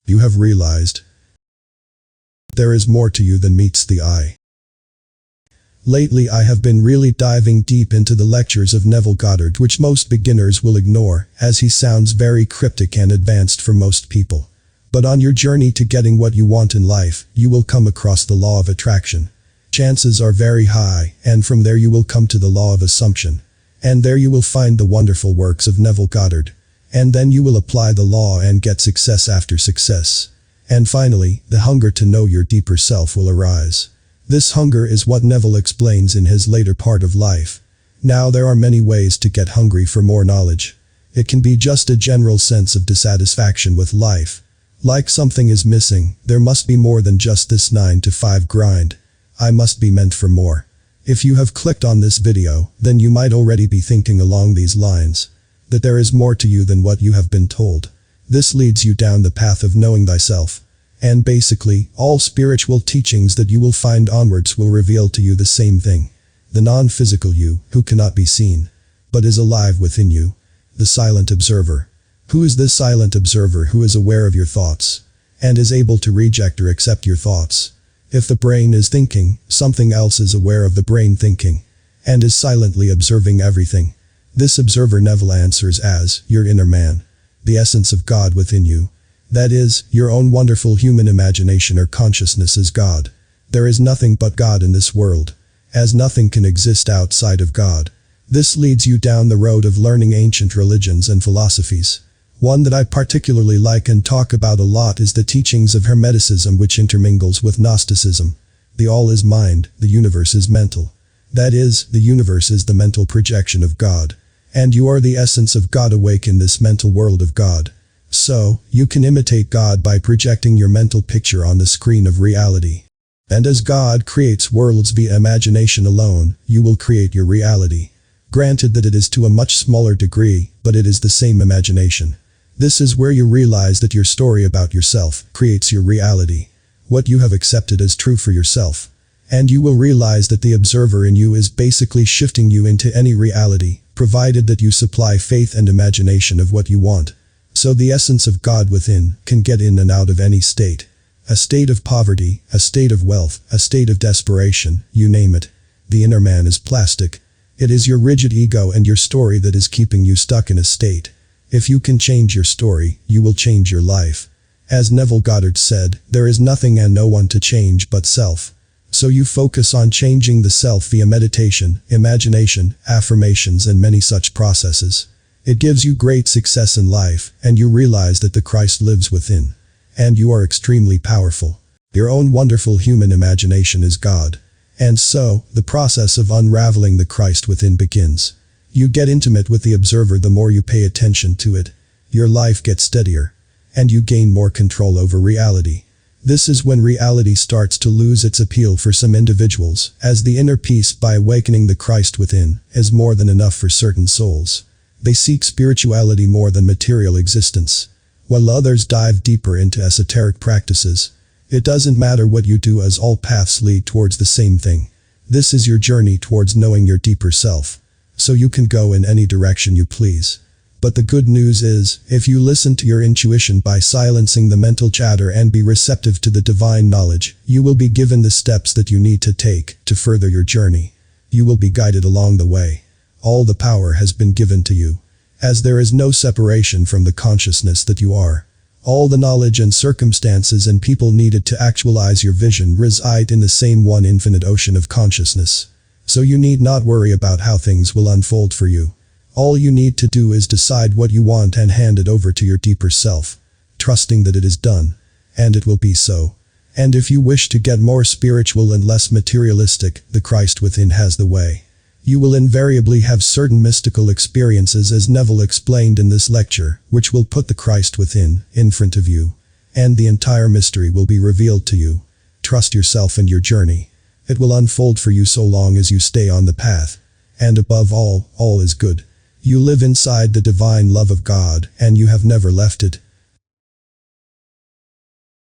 You have realized there is more to you than meets the eye. Lately I have been really diving deep into the lectures of Neville Goddard, which most beginners will ignore, as he sounds very cryptic and advanced for most people. But on your journey to getting what you want in life, you will come across the law of attraction. Chances are very high, and from there you will come to the law of assumption. And there you will find the wonderful works of Neville Goddard. And then you will apply the law and get success after success. And finally, the hunger to know your deeper self will arise. This hunger is what Neville explains in his later part of life. Now there are many ways to get hungry for more knowledge. It can be just a general sense of dissatisfaction with life. Like something is missing, there must be more than just this 9-to-5 grind. I must be meant for more. If you have clicked on this video, then you might already be thinking along these lines, that there is more to you than what you have been told. This leads you down the path of knowing thyself. And basically, all spiritual teachings that you will find onwards will reveal to you the same thing. The non-physical you, who cannot be seen, but is alive within you. The silent observer. Who is this silent observer who is aware of your thoughts, and is able to reject or accept your thoughts? If the brain is thinking, something else is aware of the brain thinking, and is silently observing everything. This observer Neville answers as, your inner man. The essence of God within you. That is, your own wonderful human imagination or consciousness is God. There is nothing but God in this world, as nothing can exist outside of God. This leads you down the road of learning ancient religions and philosophies. One that I particularly like and talk about a lot is the teachings of Hermeticism, which intermingles with Gnosticism. The all is mind, the universe is mental. That is, the universe is the mental projection of God. And you are the essence of God awake in this mental world of God. So, you can imitate God by projecting your mental picture on the screen of reality. And as God creates worlds via imagination alone, you will create your reality. Granted that it is to a much smaller degree, but it is the same imagination. This is where you realize that your story about yourself creates your reality. What you have accepted as true for yourself. And you will realize that the observer in you is basically shifting you into any reality, provided that you supply faith and imagination of what you want. So the essence of God within can get in and out of any state. A state of poverty, a state of wealth, a state of desperation, you name it. The inner man is plastic. It is your rigid ego and your story that is keeping you stuck in a state. If you can change your story, you will change your life. As Neville Goddard said, there is nothing and no one to change but self. So you focus on changing the self via meditation, imagination, affirmations and many such processes. It gives you great success in life, and you realize that the Christ lives within. And you are extremely powerful. Your own wonderful human imagination is God. And so, the process of unraveling the Christ within begins. You get intimate with the observer the more you pay attention to it. Your life gets steadier. And you gain more control over reality. This is when reality starts to lose its appeal for some individuals, as the inner peace by awakening the Christ within is more than enough for certain souls. They seek spirituality more than material existence, while others dive deeper into esoteric practices. It doesn't matter what you do, as all paths lead towards the same thing. This is your journey towards knowing your deeper self. So you can go in any direction you please. But the good news is, if you listen to your intuition by silencing the mental chatter and be receptive to the divine knowledge, you will be given the steps that you need to take to further your journey. You will be guided along the way. All the power has been given to you, as there is no separation from the consciousness that you are. All the knowledge and circumstances and people needed to actualize your vision reside in the same one infinite ocean of consciousness. So you need not worry about how things will unfold for you. All you need to do is decide what you want and hand it over to your deeper self, trusting that it is done, and it will be so. And if you wish to get more spiritual and less materialistic, the Christ within has the way. You will invariably have certain mystical experiences, as Neville explained in this lecture, which will put the Christ within in front of you, and the entire mystery will be revealed to you. Trust yourself and your journey. It will unfold for you so long as you stay on the path. And above all is good. You live inside the divine love of God, and you have never left it.